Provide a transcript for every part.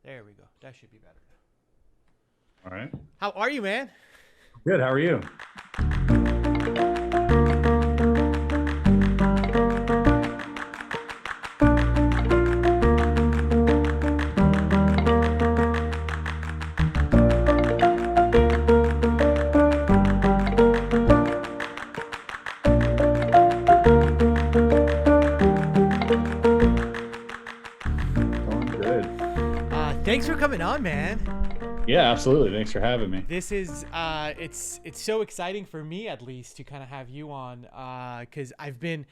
There we go. That should be better. All right. How are you, man? Good. How are you? Going good. Thanks for coming on, man. Yeah, absolutely. Thanks for having me. This is it's so exciting for me at least to kind of have you on because I've been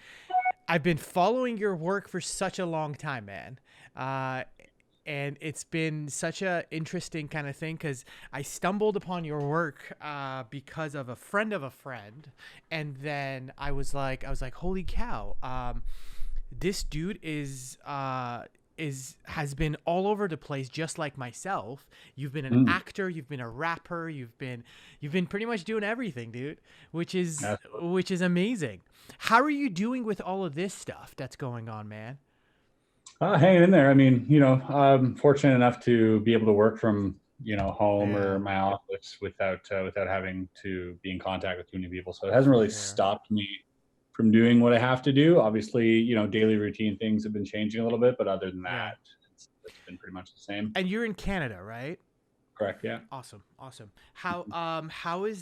following your work for such a long time, man. And it's been such a interesting kind of thing because I stumbled upon your work because of a friend, and then I was like, holy cow, this dude has been all over the place just like myself. You've been an actor, you've been a rapper, you've been pretty much doing everything, dude, which is Absolutely. which is amazing. How are you doing with all of this stuff that's going on, man? Hanging in there. I mean, I'm fortunate enough to be able to work from, home Yeah, or my office without having to be in contact with too many people. So it hasn't for really sure. stopped me from doing what I have to do. Obviously, daily routine things have been changing a little bit, but other than Yeah. that, it's been pretty much the same. And you're in Canada, right? Correct. Yeah. Awesome, awesome. How's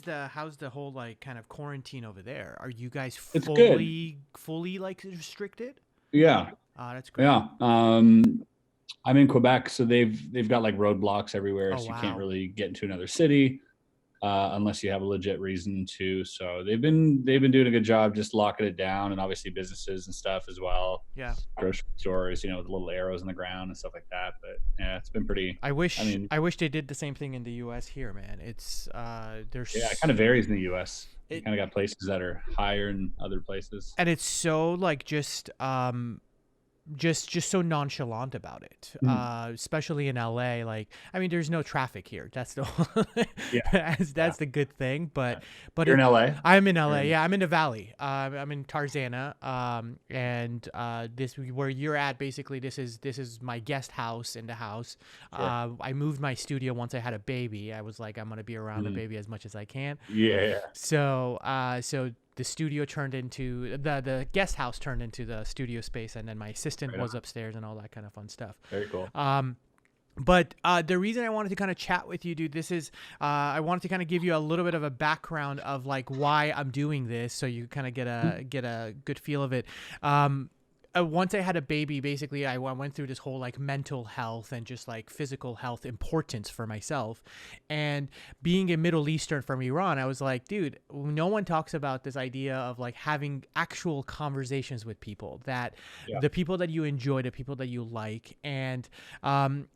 the whole like kind of quarantine over there? Are you guys It's good. fully like restricted? Yeah. That's great. Yeah. I'm in Quebec, so they've got like roadblocks everywhere, Oh so you can't wow. really get into another city unless you have a legit reason to. So they've been doing a good job just locking it down, and obviously businesses and stuff as well, Yeah. grocery stores, with little arrows in the ground and stuff like that. But yeah, it's been pretty. I I wish mean, I wish they did the same thing in the U.S. here, man. It's yeah, it kind of varies in the U.S. You it kind of got places that are higher than other places. and it's so like just so nonchalant about it, Mhm. especially in LA. Like, I mean, there's no traffic here. That's the Yeah, yeah. that's the good thing. But You're in it, LA. I'm in LA. You're in, Yeah, I'm in the Valley. I'm in Tarzana. And this where you're at. Basically, this is my guest house in the house. sure. I moved my studio once I had a baby. I was like, I'm gonna be around the Mhm. baby as much as I can. Yeah, yeah. So the studio turned into the guest house turned into the studio space, and then my assistant Right was on. upstairs and all that kind of fun stuff. Very cool. But the reason I wanted to kind of chat with you, dude, this is I wanted to kind of give you a little bit of a background of like why I'm doing this, so you kind of get a good feel of it. Once I had a baby, basically, I went through this whole like mental health and just like physical health importance for myself. And being a Middle Eastern from Iran, I was like, dude, no one talks about this idea of like having actual conversations with people, that Yeah. the people that you enjoy, the people that you like. And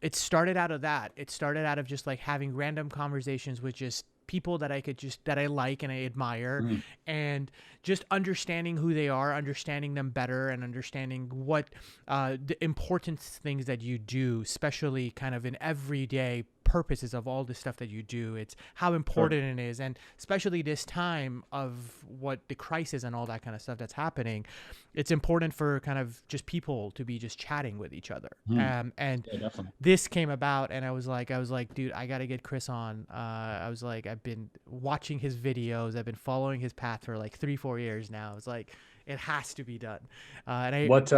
it started out of that. It started out of just like having random conversations with just people that I like and I admire, Mhm. and just understanding who they are, understanding them better, and understanding what the important things that you do, especially kind of in everyday purposes of all the stuff that you do. It's how Sure. important it is, and especially this time of what the crisis and all that kind of stuff that's happening, it's important for kind of just people to be just chatting with each other. Mhm. And Yeah, definitely. this came about, and I was like, dude, I gotta get Chris on. I was like, I've been watching his videos, I've been following his path for like 3-4 years now. I was like, it has to be done. And I What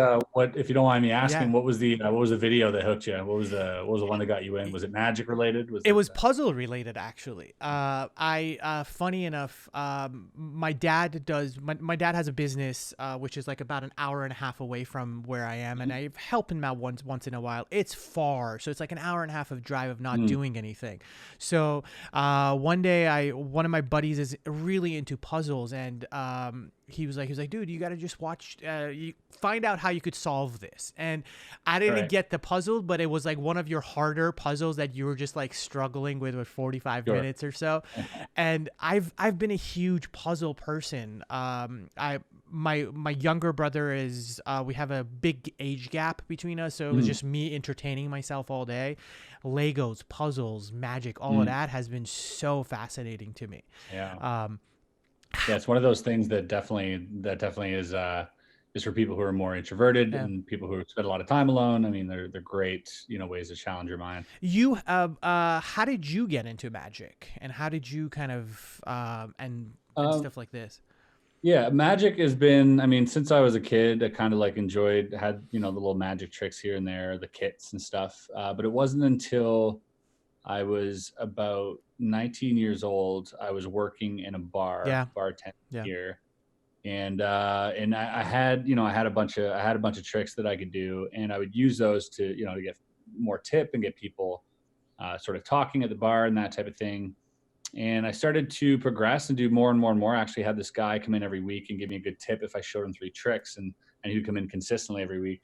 if you don't mind me Yeah, asking, what was the video that hooked you? What was the one that got you in? Was it magic related? Was it it was puzzle related, actually. Funny enough, my dad has a business, which is like about an hour and a half away from where I am, and I help him out once in a while. It's far, so it's like an hour and a half of drive of not Mm, doing anything. So one day, one of my buddies is really into puzzles, and he was like, dude, you got to just watch, you find out how you could solve this. And I didn't right. get the puzzle, but it was like one of your harder puzzles that you were just like struggling with 45 Sure. minutes or so. And I've been a huge puzzle person. My younger brother is we have a big age gap between us, so it was Mm, just me entertaining myself all day. Legos, puzzles, magic, all of mm, that has been so fascinating to me. yeah. Um, Yeah, it's one of those things that definitely just for people who are more introverted Yeah. and people who spend a lot of time alone. I mean, they're great, ways to challenge your mind. You how did you get into magic, and how did you kind of and Um, stuff like this? yeah, magic has been, I mean, since I was a kid, I kind of like enjoyed, had, the little magic tricks here and there, the kits and stuff. But it wasn't until I was about 19 years old, I was working in a Yeah. bartending Yeah. here. And I had, I had a bunch of tricks that I could do, and I would use those to get more tip and get people sort of talking at the bar and that type of thing. And I started to progress and do more and more and more. I actually had this guy come in every week and give me a good tip if I showed him 3 tricks, and he would come in consistently every week.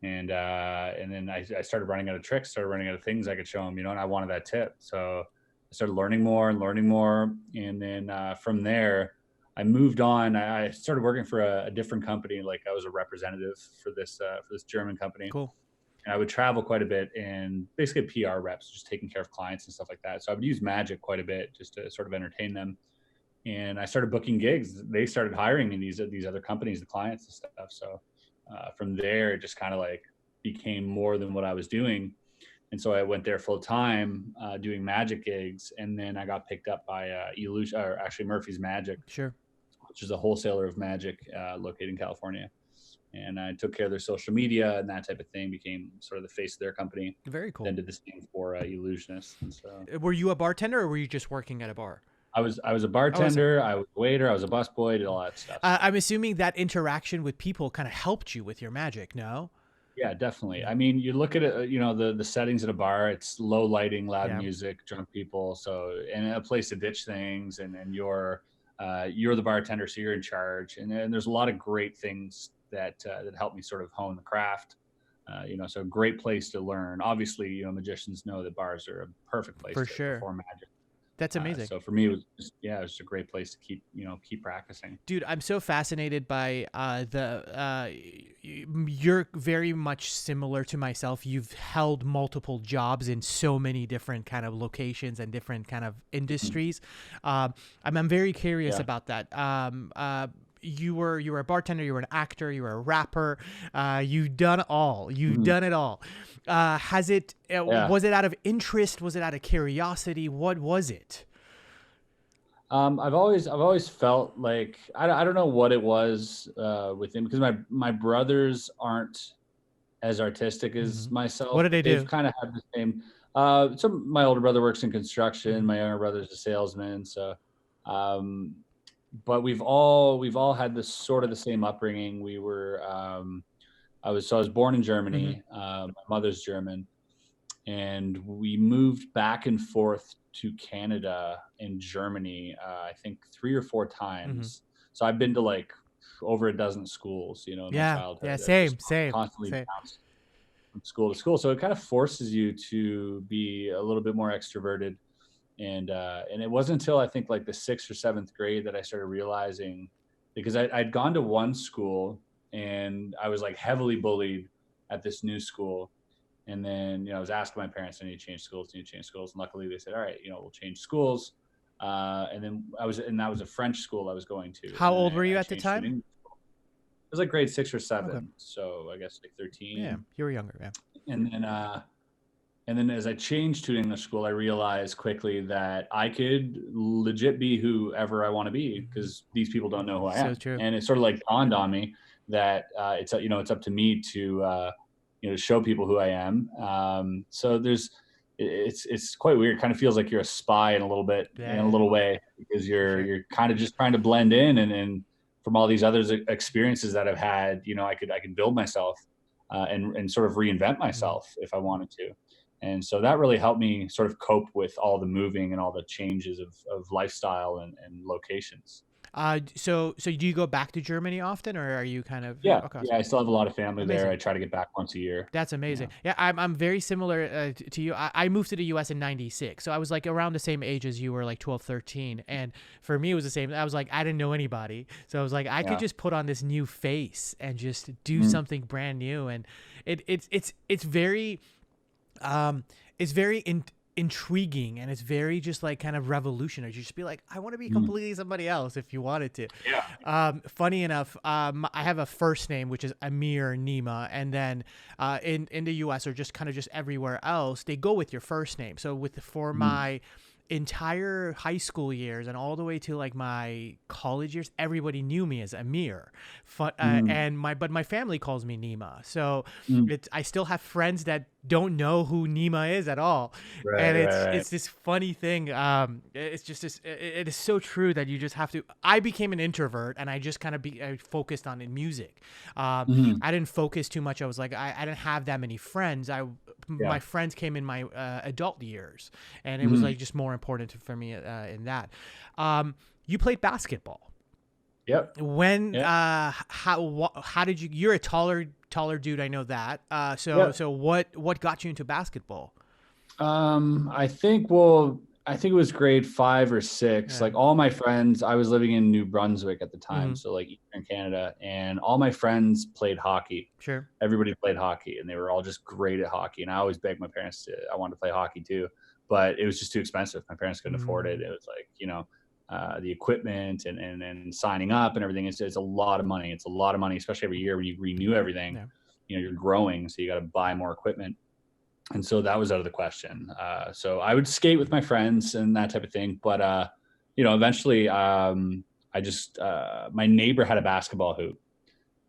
And then I started running out of tricks, started running out of things I could show him, and I wanted that tip. So I started learning more and learning more. And then from there, I moved on. I started working for a different company. Like I was a representative for this German company, Cool. and I would travel quite a bit and basically PR reps, just taking care of clients and stuff like that. So I would use magic quite a bit just to sort of entertain them. And I started booking gigs. They started hiring me, these other companies, the clients and stuff. So from there, it just kind of like became more than what I was doing. And so I went there full time doing magic gigs. And then I got picked up by Illusion, or actually Murphy's Magic, Sure. which is a wholesaler of magic located in California. And I took care of their social media and that type of thing, became sort of the face of their company, Very cool. then did the same for Illusionists. And so Were you a bartender, or were you just working at a bar? I was a Oh, was it? bartender, I was a waiter, I was a busboy, did all that stuff. So I'm assuming that interaction with people kind of helped you with your magic. No. yeah, definitely. I mean, you look at it, the settings at a bar, it's low lighting, loud Yeah. music, drunk people. So, and a place to ditch things, and you're the bartender, so you're in charge. And there's a lot of great things that help me sort of hone the craft. So a great place to learn. Obviously, magicians know that bars are a perfect place For to sure. perform magic. That's amazing. So for me, it was just a great place to keep practicing. Dude, I'm so fascinated by you're very much similar to myself. You've held multiple jobs in so many different kind of locations and different kind of industries. I'm very curious Yeah. about that. You were a bartender, you were an actor, you were a rapper. You've done all. You've Mhm. done it all. Has it? Yeah. Was it out of interest? Was it out of curiosity? What was it? I've always felt like I don't know what it was with him, because my brothers aren't as artistic as Mhm. What myself. did they They've do? kind of had the same. So my older brother works in construction. Mhm. My younger brother's a salesman. So, um, but we've all had this sort of the same upbringing. We were I was born in Mhm. Germany. My mother's German, and we moved back and forth to Canada and Germany. I think 3 or 4 Mhm. times. So I've been to like over a dozen schools, in my Yeah. Yeah. childhood. I've just Same. Same. constantly Same. bounced from school to school. So it kind of forces you to be a little bit more extroverted. And it wasn't until I think like the 6th or 7th grade that I started realizing, because I'd gone to one school and I was like heavily bullied at this new school. And then, I was asking my parents, I need to change schools, need to change schools. And luckily they said, all right, we'll change schools. And that was a French school I was going to. How And then old were I you at the changed to an time? English school. It was like grade 6 or 7. Okay. So I guess like Yeah, 13. you were younger. Yeah. And then as I changed to an English school, I realized quickly that I could legit be whoever I want to be, because these people don't know who I So am. true. And it sort of like dawned on me that it's up to me to show people who I am. So it's quite weird. It kind of feels like you're a spy in a little bit, in a Yeah, little way, because for you're sure. you're kind of just trying to blend in, and from all these other experiences that I've had, I could build myself and sort of reinvent Mhm. myself if I wanted to. And so that really helped me sort of cope with all the moving and all the changes of lifestyle and locations. So do you go back to Germany often, or are you kind of Yeah, okay? yeah, I still have a lot of family there. Amazing. I try to get back once a year. That's Yeah. amazing. Yeah, I'm very similar to you. I moved to the U.S. in '96, so I was like around the same age as you were, like 12, 13. And for me, it was the same. I was like, I didn't know anybody, so I was like, I could Yeah. just put on this new face and just do Mhm. something brand new. And it's very um, it's very intriguing, and it's very just like kind of revolutionary. You just be like, I want to be Mhm. completely somebody else if you wanted to. Yeah. Funny enough, I have a first name which is Amir Nima, and then in the U.S. or just kind of just everywhere else, they go with your first name. So for Mhm. my entire high school years and all the way to like my college years, everybody knew me as Amir. Mhm. And my family calls me Nima. So Mhm. I still have friends that don't know who Nima is at all, Right, and right, right. it's this funny thing. It's just this. It is so true that you just have to. I became an introvert, and I just kind of I focused on in music. Mhm. I didn't focus too much. I was like, I didn't have that many friends. My Yeah. friends came in my adult years, and it was Mhm. like just more important for me in that. You played basketball. Yep. When Yeah. how did you? You're a taller dude. I know that. Yep. So what got you into basketball? I think it was grade 5 or 6. Yeah. Like all my friends, I was living in New Brunswick at the time, Mm-hmm. so like Eastern Canada, and all my friends played hockey. Sure. Everybody played hockey, and they were all just great at hockey. And I always begged my parents I wanted to play hockey too, but it was just too expensive. My parents couldn't afford it. Mm, It was like, the equipment and signing up and everything. It's a lot of money. It's a lot of money, especially every year when you renew everything. yeah. You're growing, so you got to buy more equipment, and so that was out of the question. So I would skate with my friends and that type of thing. But eventually, I just my neighbor had a basketball hoop,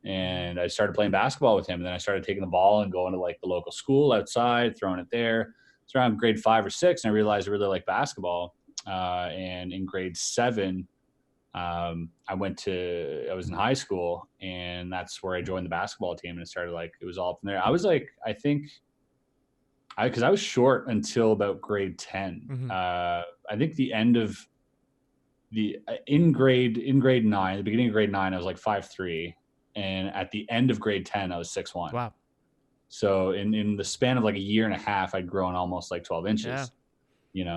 Mm, and I started playing basketball with him. And then I started taking the ball and going to like the local school outside, throwing it there. It's around grade 5 or 6, and I realized I really like basketball. And in grade 7, I was in high school, and that's where I joined the basketball team, and it started like it was all from there. I was like, I think because I was short until about grade 10. mm-hmm. I think the end of the in grade 9, the beginning of grade 9, I was like 5'3", and at the end of grade 10, I was 6'1". Wow. So in the span of like a year and a half, I'd grown almost like 12 Yeah. inches.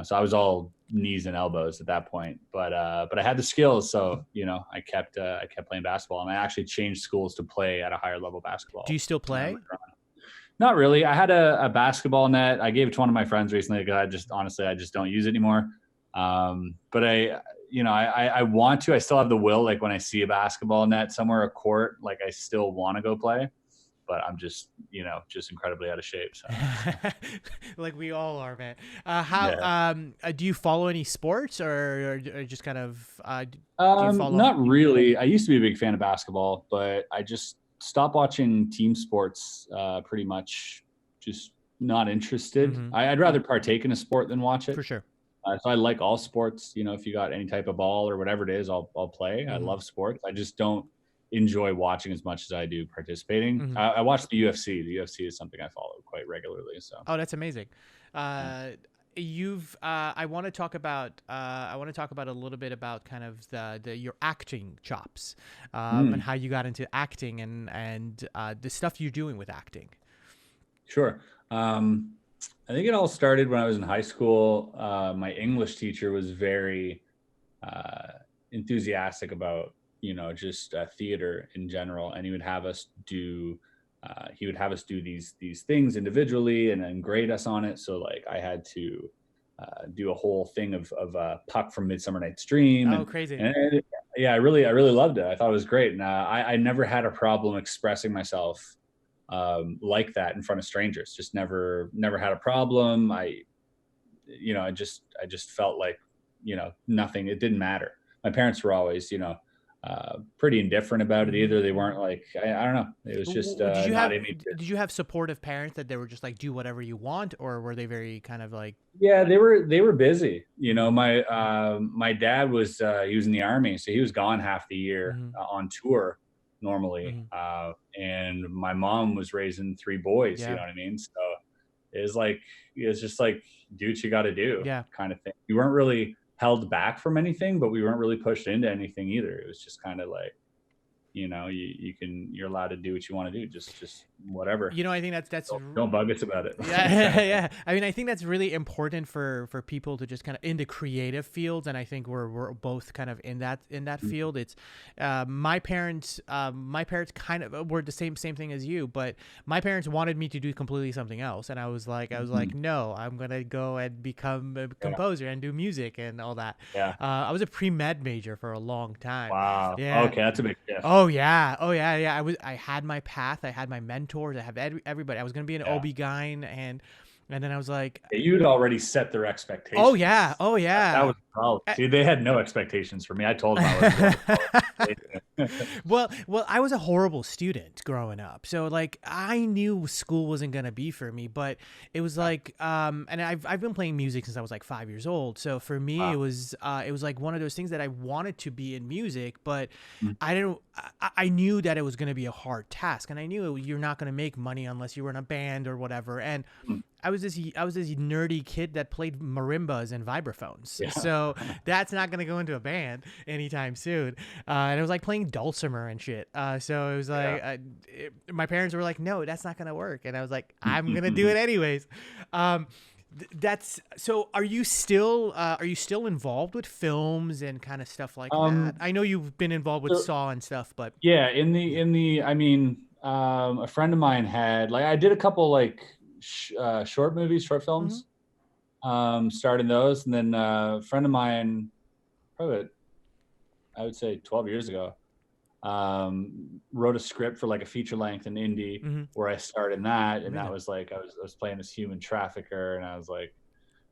So I was all knees and elbows at that point, but I had the skills, so I kept playing basketball, and I actually changed schools to play at a higher level Do you basketball. still Later play? on. Not really. I had a basketball net. I gave it to one of my friends recently because I just don't use it anymore. But I want to. I still have the will. Like when I see a basketball net somewhere, a court, like I still want to go play. But I'm just incredibly out of shape. So Like we all are, man. yeah. Do you follow any sports, or just kind of do you follow? Not really. I used to be a big fan of basketball, but I just stopped watching team sports. Pretty much, just not interested. Mm-hmm. I'd rather partake in a sport than watch For it. sure. So I like all sports. If you got any type of ball or whatever it is, I'll play. I Mm-hmm. love sports. I just don't enjoy watching as much as I do participating. Mm-hmm. I watch the UFC. The UFC is something I follow quite regularly. So Oh, that's amazing. yeah. Uh, you've I want to talk about a little bit about kind of the your acting chops, and Mm, how you got into acting, and the stuff you're doing with acting. sure. I think it all started when I was in high school. My English teacher was very uh, enthusiastic about just theater in general, and he would have us do these things individually and then grade us on it. So like I had to do a whole thing of Puck from Midsummer Night's Dream, Oh, crazy. and yeah, I really loved it. I thought it was great, and I never had a problem expressing myself like that in front of strangers. Just never had a problem. I just felt like nothing. It didn't matter. My parents were always pretty indifferent about it Mm-hmm. either. They weren't like I don't know. It was just not in me. Did you have supportive parents that they were just like do whatever you want, or were they very kind of like? Yeah, they were busy. Mm-hmm. My dad was he was in the army, so he was gone half the year Mm-hmm. on tour normally. Mm-hmm. And my mom was raising 3 boys. You Yeah. know what I mean? So it was like it's just like do what you got to do Yeah. kind of thing. We weren't really held back from anything, but we weren't really pushed into anything either. It was just kind of like you're allowed to do what you want to do. Just whatever. I think that's Don't bug us about it. yeah, Kind of thing. yeah. I mean, I think that's really important for people to just kind of in the creative fields, and I think we're both kind of in that field. It's my parents kind of were the same thing as you, but my parents wanted me to do completely something else, and I was like, Mhm. no, I'm gonna go and become a Yeah. composer and do music and all that. Yeah. I was a pre-med major for a long time. Wow. Yeah. Okay, that's a big shift. Oh yeah. Oh yeah. Yeah. I had my path. I had my mentors. I have everybody. I was gonna be an Yeah. OB-GYN, and then I was like, Yeah, you'd already set their oh yeah. expectations. Oh That yeah. was the problem. Eh, See, they had no expectations for me. I told them I wasn't going to college. well, I was a horrible student growing up, so like I knew school wasn't gonna be for me. But it was like, and I've been playing music since I was like 5 years old. So for me, Wow. it was like one of those things that I wanted to be in music, but Mm, I didn't. I knew that it was gonna be a hard task, and I knew you're not gonna make money unless you were in a band or whatever. And mm. I was this nerdy kid that played marimbas and vibraphones, Yeah. so that's not gonna go into a band anytime soon. And it was like playing dulcimer and shit. So it was Yeah. like my parents were like, "No, that's not gonna work," and I was like, "I'm gonna do it anyways." Um, that's so. Are you still involved with films and kind of stuff like that? Um, I know you've been involved with so Saw and stuff, but yeah, I mean, a friend of mine had like I did a couple like short movies, short hmm films, starting those, and then a friend of mine, probably I would say 12 years ago, wrote a script for like a feature length in indie hmm where I starred in that, and that amazing. was like I was playing this human trafficker, and I was like,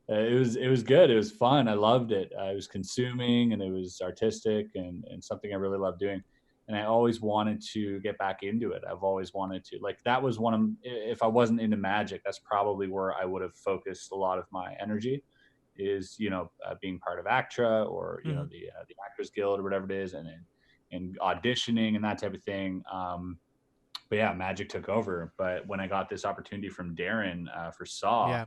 it was good, it was fun, I loved it, it was consuming and it was artistic and something I really loved doing, and I always wanted to get back into it. I've always wanted to like that was one of if I wasn't into magic, that's probably where I would have focused a lot of my energy is being part of ACTRA or hmm the Actors Guild or whatever it is, and auditioning and that type of thing. But yeah, magic took over. But when I got this opportunity from Darren for Saw, Yeah.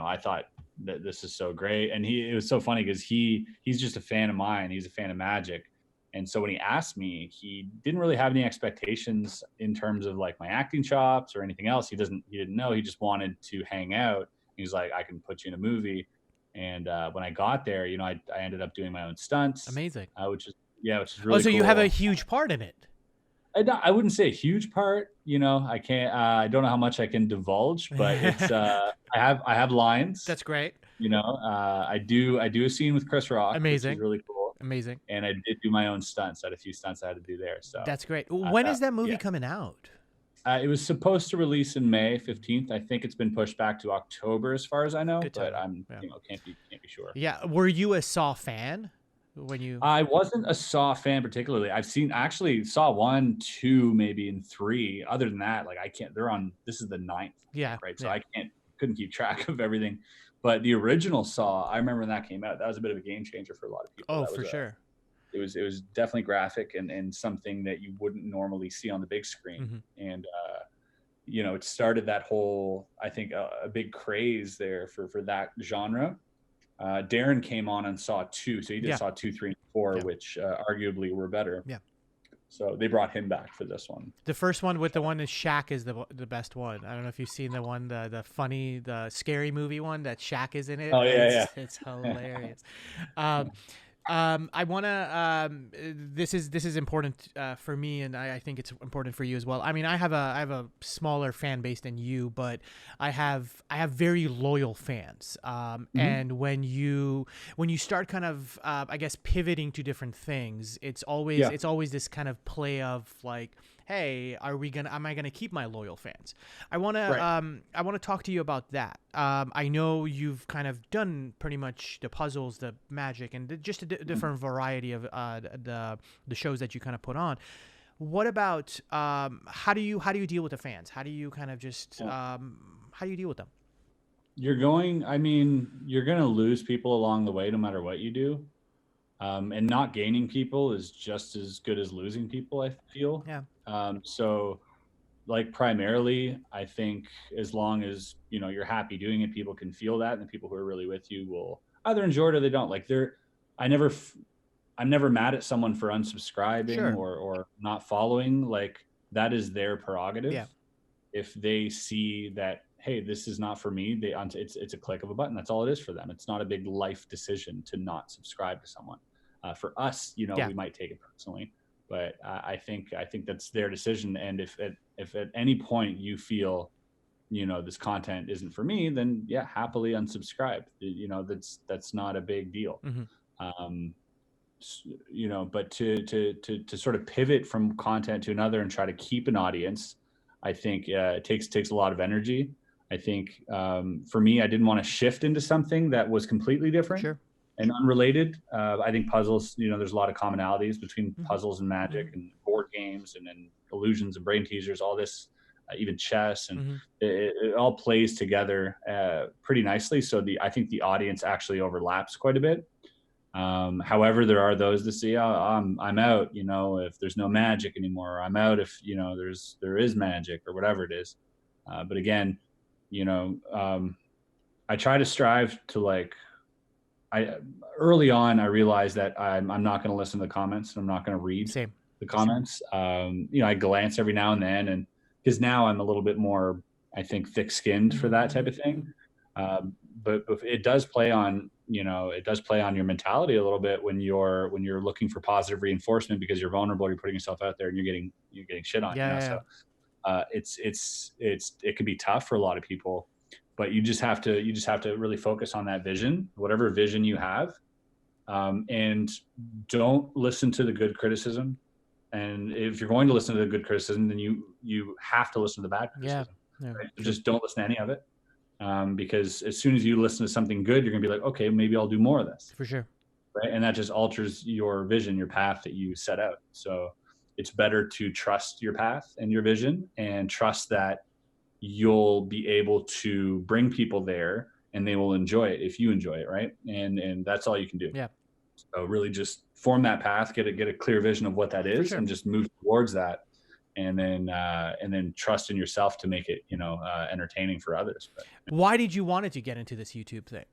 I thought that this is so great, and it was so funny because he's just a fan of mine. He's a fan of magic, and so when he asked me, he didn't really have any expectations in terms of like my acting chops or anything else. He didn't know. He just wanted to hang out. He's like, I can put you in a movie. And when I got there, I ended up doing my own stunts, Amazing. which is Oh, really so you have a cool. huge part in it. I wouldn't say a huge part. I can't. I don't know how much I can divulge, but it's. I have lines. That's great. I do a scene with Chris Rock, which is Amazing. really cool, Amazing. and I did do my own stunts. I had a few stunts I had to do there. So That's great. When that is that movie yeah, coming out? it was supposed to release in May 15th. I think it's been pushed back to October, as far as I know, Good but timing. I'm Yeah. can't be sure. Yeah. Were you a Saw fan when you? I wasn't a Saw fan particularly. I've seen actually Saw 1, 2, maybe in 3. Other than that, like I can't. They're on. This is the ninth, I think, Yeah. right? So Yeah. I couldn't keep track of everything. But the original Saw, I remember when that came out. That was a bit of a game changer for a lot of people. Oh, That was for sure. it was definitely graphic and something that you wouldn't normally see on the big screen. hmm And it started that whole, I think, a big craze there for that genre. Darren came on Saw 2, so he did Yeah. Saw 2, 3, and 4, Yeah. which arguably were better. Yeah. So they brought him back for this one. The first one with the one in Shaq is the best one. I don't know if you've seen the one, the scary movie one that Shaq is in it. Oh yeah, It's yeah. hilarious. Um, I want to. This is important for me, and I think it's important for you as well. I mean, I have a smaller fan base than you, but I have very loyal fans. Hmm. And when you start kind of I guess pivoting to different things, it's always Yeah, it's always this kind of play of like, hey, am I gonna keep my loyal fans? right. I want to talk to you about that. I know you've kind of done pretty much the puzzles, the magic, and just a Mhm. different variety of the shows that you kind of put on. What about how do you deal with the fans? How do you kind of just Yeah. how do you deal with them? I mean, you're going to lose people along the way no matter what you do. And not gaining people is just as good as losing people, I feel. Yeah, So like primarily, I think as long as you're happy doing it, people can feel that, and the people who are really with you will either enjoy it or they don't. Like I never, I'm never mad at someone for unsubscribing sure. or not following. Like that is their prerogative. Yeah, if they see that, hey, this is not for me, it's a click of a button. That's all it is for them. It's not a big life decision to not subscribe to someone. For us, Yeah. we might take it personally, but I think that's their decision. And if at any point you feel, this content isn't for me, then yeah, happily unsubscribe. That's not a big deal. Hmm. Um, but to sort of pivot from content to another and try to keep an audience, I think it takes a lot of energy. I think for me, I didn't want to shift into something that was completely different Sure. and unrelated. I think puzzles, there's a lot of commonalities between Hmm. puzzles and magic Hmm. and board games and illusions and brain teasers, all this, even chess, and Hmm. it all plays together pretty nicely. So I think the audience actually overlaps quite a bit. However, there are those that say, "Oh, I'm out," if there's no magic anymore. Or I'm out if there is magic or whatever it is. But again, you know, um, I try to strive to like. I Early on, I realized that I'm not going to listen to the comments. And I'm not going to read Same. the comments. I glance every now and then, and because now I'm a little bit more, I think, thick-skinned for Hmm. that type Hmm. of thing. But it does play on your mentality a little bit when you're looking for positive reinforcement because you're vulnerable, you're putting yourself out there, and you're getting shit on. Yeah. Yeah. So Yeah. it can be tough for a lot of people, but you just have to really focus on that vision, whatever vision you have, and don't listen to the good criticism. And if you're going to listen to the good criticism, then you have to listen to the bad Yeah. criticism. Yeah. Right? So True. just don't listen to any of it, because as soon as you listen to something good, you're gonna be like, okay, maybe I'll do more of this, For sure. right? And that just alters your vision, your path that you set out. So it's better to trust your path and your vision, and trust that you'll be able to bring people there and they will enjoy it if you enjoy it, right? And that's all you can do. Yeah. So really just form that path, get a clear vision of what that For is, sure. and just move towards that, and then trust in yourself to make it entertaining for others. But Why did you want to get into this YouTube thing?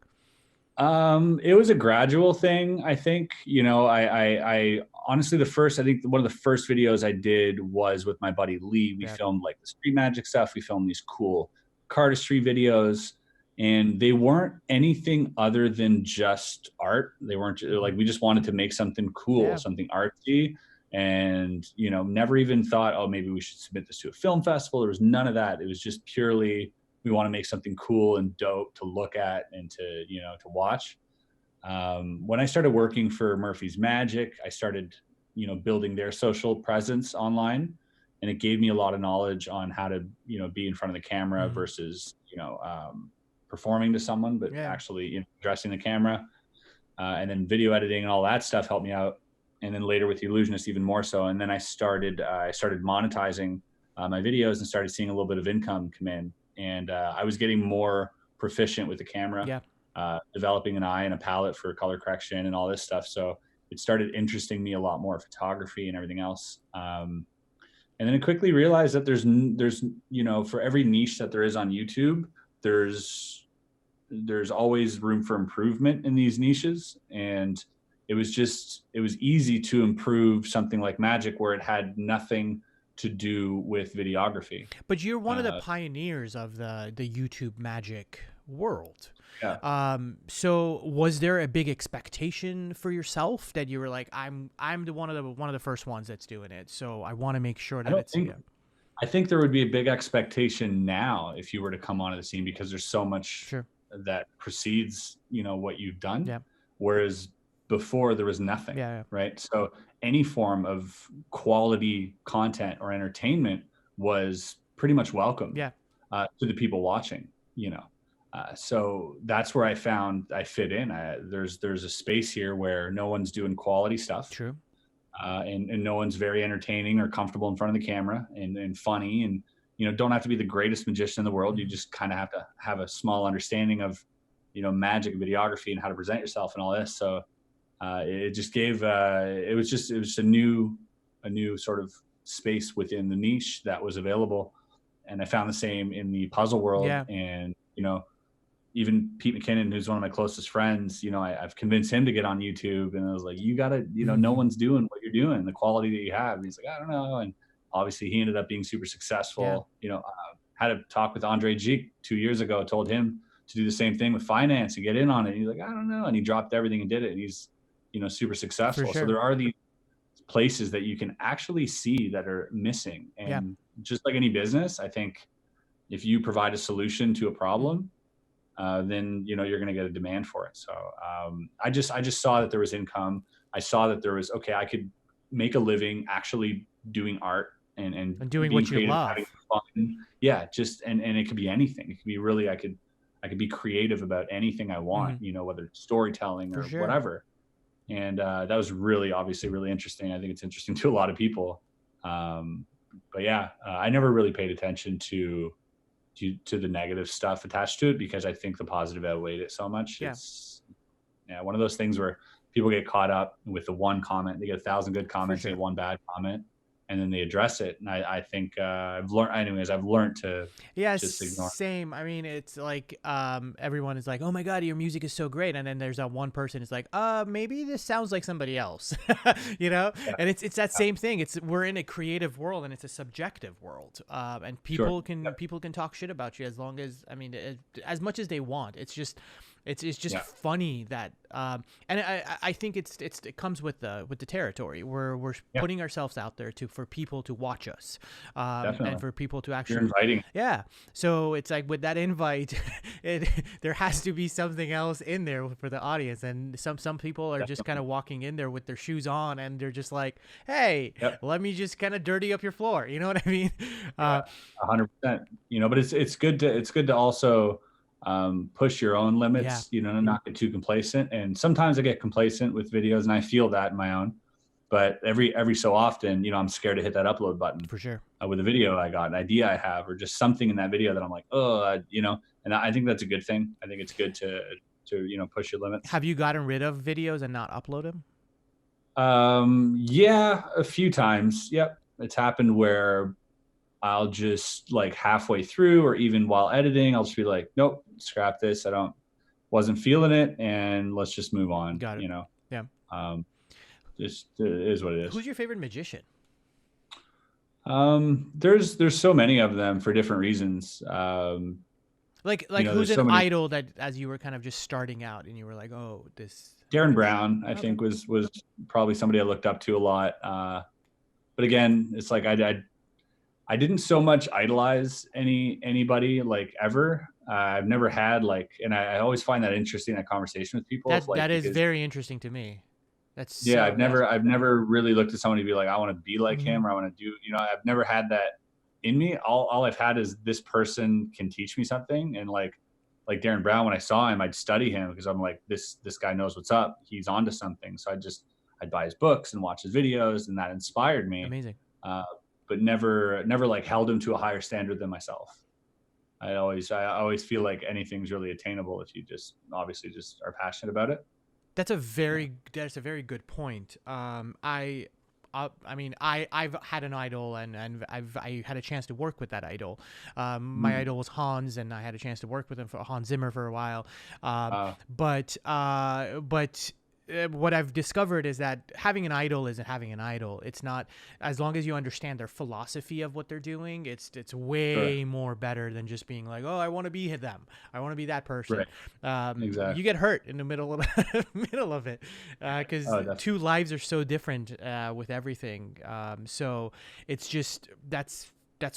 it was a gradual thing. I think, I honestly, I think one of the first videos I did was with my buddy Lee. We Yeah. filmed like the street magic stuff. We filmed these cool cardistry videos, and they weren't anything other than just art. They weren't like, we just wanted to make something cool, Yeah. something artsy, and, never even thought, oh, maybe we should submit this to a film festival. There was none of that. It was just purely, we want to make something cool and dope to look at and to watch. When I started working for Murphy's Magic, I started building their social presence online, and it gave me a lot of knowledge on how to be in front of the camera Hmm. versus performing to someone, but Yeah. actually addressing the camera, and then video editing and all that stuff helped me out. And then later with the illusionist, even more so. And then I started monetizing my videos and started seeing a little bit of income come in, and I was getting more proficient with the camera, Yeah. developing an eye and a palette for color correction and all this stuff. So it started interesting me a lot more, photography and everything else. And then I quickly realized that there's for every niche that there is on YouTube, there's always room for improvement in these niches. And it was easy to improve something like magic where it had nothing to do with videography. But you're one of the pioneers of the YouTube magic world. Yeah. So was there a big expectation for yourself that you were like, I'm one of the first ones that's doing it, so I want to make sure I that don't it's think I think there would be a big expectation now if you were to come onto the scene, because there's so much Sure. that precedes, what you've done. Yeah. Whereas before there was nothing, Yeah. right? So any form of quality content or entertainment was pretty much welcomed Yeah. to the people watching, so that's where I found I fit in. There's a space here where no one's doing quality stuff, True. and no one's very entertaining or comfortable in front of the camera, and funny, and don't have to be the greatest magician in the world. You just kind of have to have a small understanding of magic, videography, and how to present yourself and all this. So it just gave it was just a new sort of space within the niche that was available. And I found the same in the puzzle world. Yeah. And even Pete McKinnon, who's one of my closest friends, I've convinced him to get on YouTube, and I was like, you gotta, no one's doing what you're doing, the quality that you have. And he's like, I don't know. And obviously he ended up being super successful, had a talk with Andre Geek 2 years ago, told him to do the same thing with finance and get in on it. And he's like, I don't know. And he dropped everything and did it. And he's, super For successful. So sure. there are these places that you can actually see that are missing. Yeah. And just like any business, I think if you provide a solution to a problem, then you're going to get a demand for it. So I just saw that there was income. I saw that there was, okay, I could make a living actually doing art and doing being what you creative, love. having fun. Yeah, just and it could be anything. It could be really, I could be creative about anything I want. Whether it's storytelling For or sure. whatever. And that was obviously really interesting. I think it's interesting to a lot of people. But yeah, I never really paid attention to the negative stuff attached to it because I think the positive outweighed it so much. Yeah. It's one of those things where people get caught up with the one comment. They get 1,000 good comments, sure. they get one bad comment, and then they address it. And I think I've learned to just ignore. Same. I mean, it's like everyone is like, oh my God, your music is so great. And then there's that one person who's like, maybe this sounds like somebody else, Yeah. And it's that same thing. We're in a creative world and it's a subjective world. And people can talk shit about you as long as, as much as they want. It's just funny that, and I think it comes with the territory. We're putting ourselves out there for people to watch us, and for people to actually. You're inviting. Yeah. So it's like with that invite, there has to be something else in there for the audience, and some people are just kind of walking in there with their shoes on, and they're just like, hey, let me just kind of dirty up your floor. You know what I mean? 100%. But it's good to also push your own limits, not get too complacent. And sometimes I get complacent with videos and I feel that in my own, but every so often, I'm scared to hit that upload button For sure. With a video I got, an idea I have, or just something in that video that I'm like, and I think that's a good thing. I think it's good to push your limits. Have you gotten rid of videos and not upload them? Yeah, a few times. Yep. It's happened where I'll just like halfway through or even while editing, I'll just be like, nope, scrap this. Wasn't feeling it. And let's just move on. Got it. Yeah. Just it is what it is. Who's your favorite magician? There's so many of them for different reasons. Like who's an idol that as you were kind of just starting out and you were like, oh, this Darren Brown, I think was probably somebody I looked up to a lot. But again, it's like I didn't so much idolize anybody like ever. I've never had and I always find that interesting, that conversation with people. That is very interesting to me. That's I've never really looked at somebody and be like, I want to be like him, or I want to do, I've never had that in me. All I've had is this person can teach me something. And like Darren Brown, when I saw him, I'd study him because I'm like, this guy knows what's up. He's onto something. So I'd buy his books and watch his videos, and that inspired me. Amazing. But never like held him to a higher standard than myself. I always feel like anything's really attainable if you just obviously just are passionate about it. That's a very good point. I've had an idol and I had a chance to work with that idol. My idol was Hans, and I had a chance to work with him for Hans Zimmer for a while. But what I've discovered is that having an idol isn't having an idol. It's not, as long as you understand their philosophy of what they're doing, it's way more better than just being like, oh, I want to be them. I want to be that person. Right. Exactly. You get hurt in the middle of it because two lives are so different with everything. So it's just that's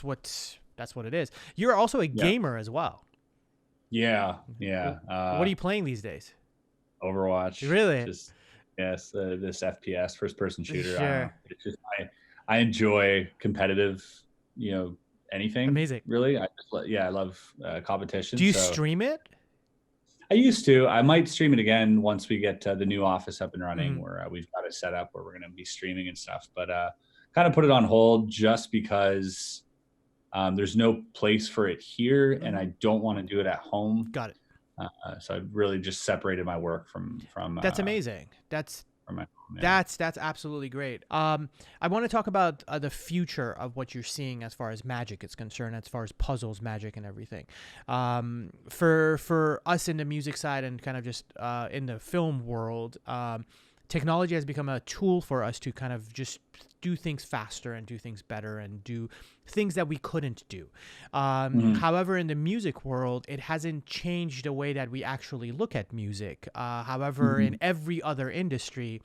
what it is. You're also a gamer as well. Yeah. What are you playing these days? Overwatch. Really? This FPS first person shooter. Sure. It's just I enjoy competitive, anything. Amazing. Really. I love competition. Do you stream it? I used to. I might stream it again once we get the new office up and running, where we've got it set up where we're going to be streaming and stuff. But kind of put it on hold just because there's no place for it here, and I don't want to do it at home. Got it. So I've really just separated my work from. That's amazing. That's absolutely great. I want to talk about the future of what you're seeing as far as magic is concerned, as far as puzzles, magic, and everything. For us in the music side and kind of just in the film world, technology has become a tool for us to kind of just do things faster and do things better and do things that we couldn't do. Mhm. However, in the music world, it hasn't changed the way that we actually look at music. However, in Mhm. every other industry,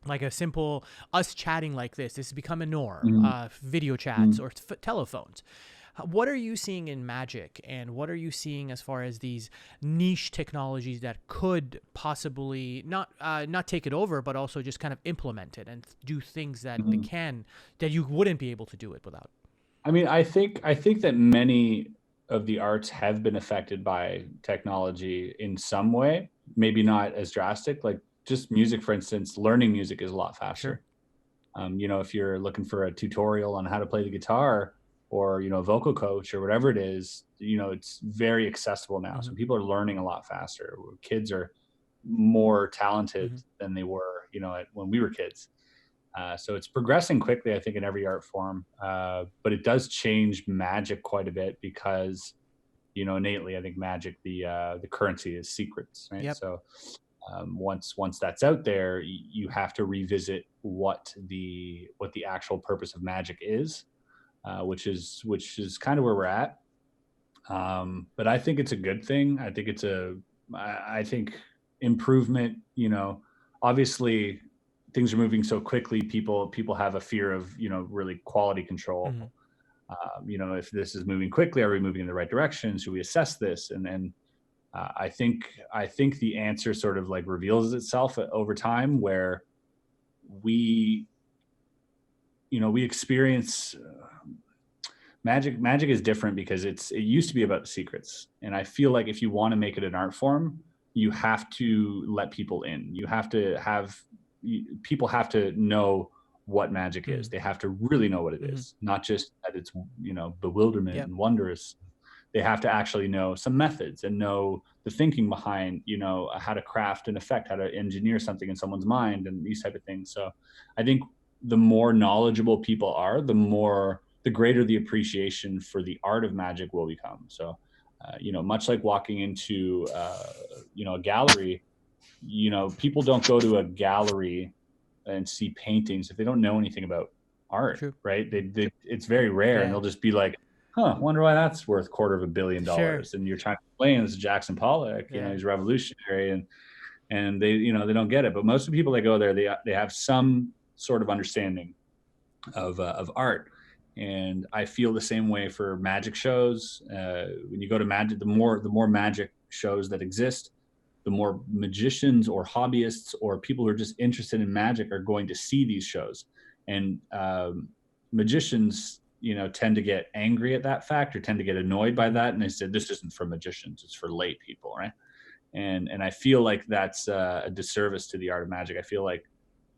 like a simple us chatting like this has become a norm. Mhm. Video chats Mhm. or telephones. What are you seeing in magic, and what are you seeing as far as these niche technologies that could possibly not take it over, but also just kind of implement it and do things that they Mhm. can that you wouldn't be able to do it without? I mean, I think that many of the arts have been affected by technology in some way, maybe not as drastic. Like just music, for instance, learning music is a lot Sure. faster. If you're looking for a tutorial on how to play the guitar or, a vocal coach or whatever it is, it's very accessible now. Mm-hmm. So people are learning a lot faster. Kids are more Mm-hmm. talented than they were, when we were kids. So it's progressing quickly, I think, in every art form. But it does change magic quite a bit because, innately, I think magic, the currency is secrets, right? Yep. So once that's out there, you have to revisit what the actual purpose of magic is, which is kind of where we're at. But I think it's a good thing. I think improvement. Obviously, things are moving so quickly. People have a fear of really quality control. Mm-hmm. If this is moving quickly, are we moving in the right direction? Should we assess this? And I think the answer sort of like reveals itself over time, where we we experience magic. Magic is different because it used to be about the secrets, and I feel like if you want to make it an art form, you have to let people in. You have to have people have to know what magic is. They have to really know what it Mm-hmm. is, not just that it's bewilderment Yep. and wondrous. They have to actually know some methods and know the thinking behind how to craft an effect, how to engineer something in someone's mind, and these type of things. So I think the more knowledgeable people are, the greater the appreciation for the art of magic will become. So much like walking into a gallery, people don't go to a gallery and see paintings if they don't know anything about art, True. right? It's very rare, and Yeah. they'll just be like, "Huh, wonder why that's worth Sure. $250 million." And you're trying to explain this to Jackson Pollock, Yeah. he's revolutionary, and they don't get it. But most of the people that go there, they have some sort of understanding of art. And I feel the same way for magic shows. When you go to magic, the more magic shows that exist, the more magicians or hobbyists or people who are just interested in magic are going to see these shows. And magicians, tend to get angry at that fact or tend to get annoyed by Mm-hmm. that. And they said, this isn't for magicians; it's for lay people, right? And I feel like that's a disservice to the art of magic. I feel like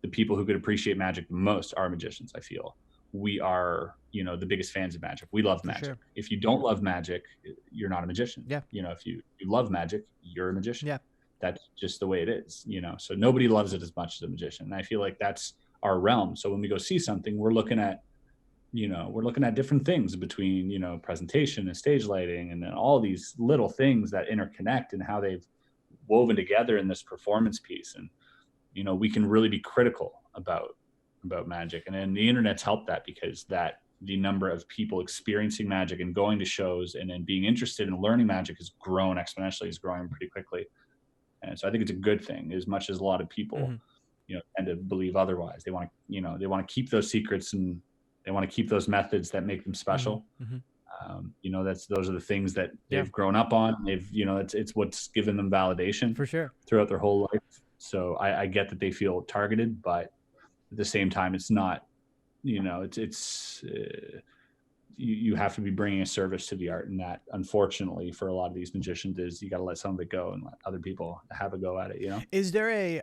the people who could appreciate magic the most are magicians. I feel we are, the biggest fans of magic. We love For magic. sure. If you don't love magic, you're not a magician. Yeah. If you love magic, you're a magician. Yeah. That's just the way it is. So nobody loves it as much as a magician. And I feel like that's our realm. So when we go see something, we're looking at different things between, presentation and stage lighting, and then all these little things that interconnect and how they've woven together in this performance piece. And we can really be critical about magic. And then the internet's helped that, because that the number of people experiencing magic and going to shows and then being interested in learning magic has grown exponentially, is growing pretty quickly. And so I think it's a good thing, as much as a lot of people Mm-hmm. tend to believe otherwise. They want to keep those secrets, and they want to keep those methods that make them Mm-hmm. special. Mm-hmm. Those are the things that Yeah. they've grown up on. It's what's given them validation For sure. throughout their whole life. So I get that they feel targeted, but at the same time, it's not. It's you have to be bringing a service to the art, and that, unfortunately, for a lot of these magicians, is you got to let some of it go and let other people have a go at it. Is there a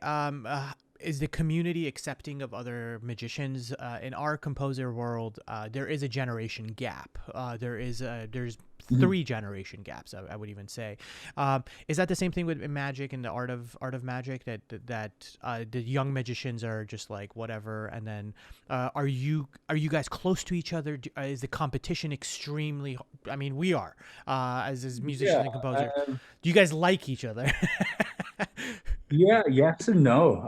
is the community accepting of other magicians? In our composer world, there is a generation gap. There's Mhm. 3 generation gaps. I would even say. Is that the same thing with magic and the art of magic? That the young magicians are just like whatever, and then are you guys close to each other? Is the competition extremely? I mean, we are as musicians Yeah. and composers. Do you guys like each other? Yeah, yes and no.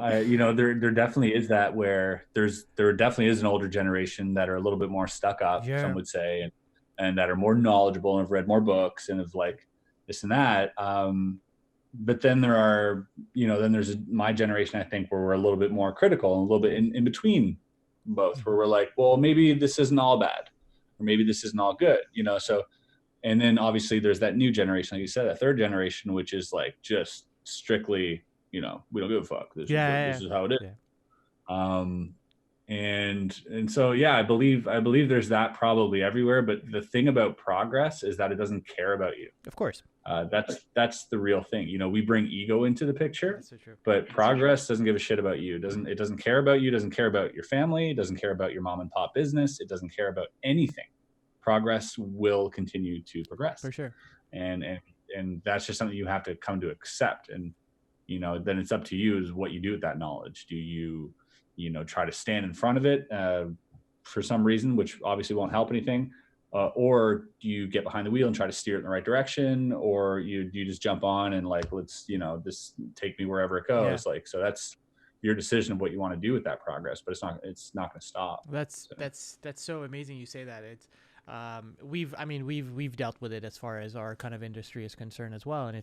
There definitely is that where there definitely is an older generation that are a little bit more stuck up, some Yeah. would say, and that are more knowledgeable and have read more books and have like this and that. But then there are, then there's my generation, I think, where we're a little bit more critical and a little bit in between both, where Mhm. we're like, well, maybe this isn't all bad, or maybe this isn't all good, So, and then obviously there's that new generation, like you said, that third generation, which is like just strictly, we don't give a fuck. Yeah, This is how it is. yeah, yeah. Um, and so yeah, I believe there's that probably everywhere. But the thing about progress is that it doesn't care about you. Of course. That's the real thing. We bring ego into the picture, That's so true. but progress doesn't give a shit about you. It doesn't care about you. Doesn't care about your family. It doesn't care about your mom and pop business. It doesn't care about anything. Progress will continue to For progress, sure. and that's just something you have to come to accept. And then it's up to you is what you do with that knowledge. Do you try to stand in front of it for some reason, which obviously won't help anything, or do you get behind the wheel and try to steer it in the right direction, or you just jump on and like, let's this take me wherever it Yeah. goes, like, so that's your decision of what you want to do with that progress, but it's not going to stop. That's So that's that's so amazing you say that. It's we've dealt with it as far as our kind of industry is concerned as well, and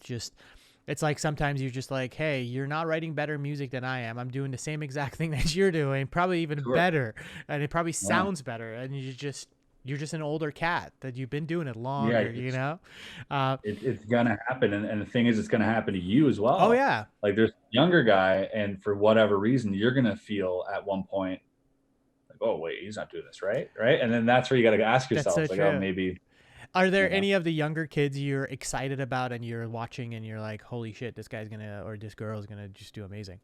it's like sometimes you're just like, hey, you're not writing better music than I am. I'm doing the same exact thing that you're doing, probably even sure. better, and it probably Yeah. sounds better, and you're just an older cat that you've been doing it Yeah, longer, you know. Uh, it's gonna happen, and the thing is, it's gonna happen to you as oh well. yeah, Like, there's a younger guy, and for whatever reason, you're gonna feel at one point like, "Oh, wait, he's not doing this right," right? And then that's where you gotta ask that's so yourself, like, "Oh, true. maybe," Are you there know? any of the younger kids you're excited about and you're watching and you're like, holy shit, this guy's gonna or this girl's gonna just do amazing?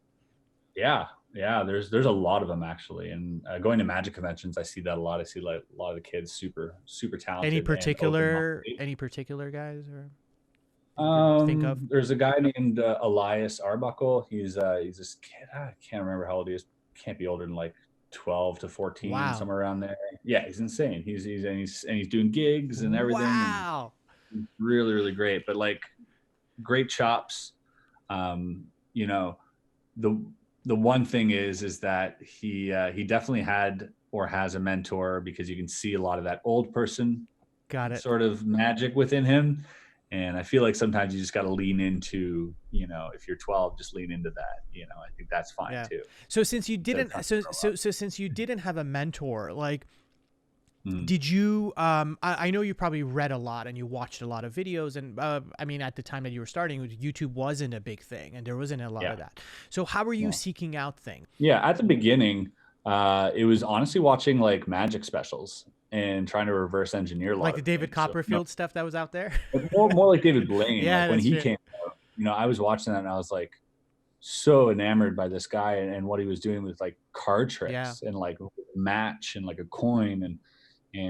Yeah, yeah. There's a lot of them actually, and going to magic conventions, I see that a lot. I see like a lot of the kids super super Any talented and open particular minded. any particular guys or you could think of? There's a guy named Elias Arbuckle. He's this kid. I can't remember how old he is. Can't be older than like 12 to 14, Wow. somewhere around there. Yeah, he's insane. He's doing gigs and everything, and Wow. he's really really great. But like, great chops. Um, you know, the the one thing is that he definitely had or has a mentor, because you can see a lot of that old person Got it. sort of magic within him. And I feel like sometimes you just got to lean into, if you're 12, just lean into that. I think that's fine Yeah. too, So since you instead of didn't trying to so grow so up. so since you didn't have a mentor, like Mm. did you I know you probably read a lot and you watched a lot of videos and at the time that you were starting, YouTube wasn't a big thing and there wasn't a lot Yeah. of that. So how were you No. seeking out things? Yeah. At the beginning, it was honestly watching like magic specials and trying to reverse engineer a Like lot the of David things. So, Copperfield stuff that was out there? but more like David Blaine, Yeah, like when that's he true. came out, I was watching that and I was like, so enamored by this guy and what he was doing with like card Yeah. tricks and like match and like a coin, and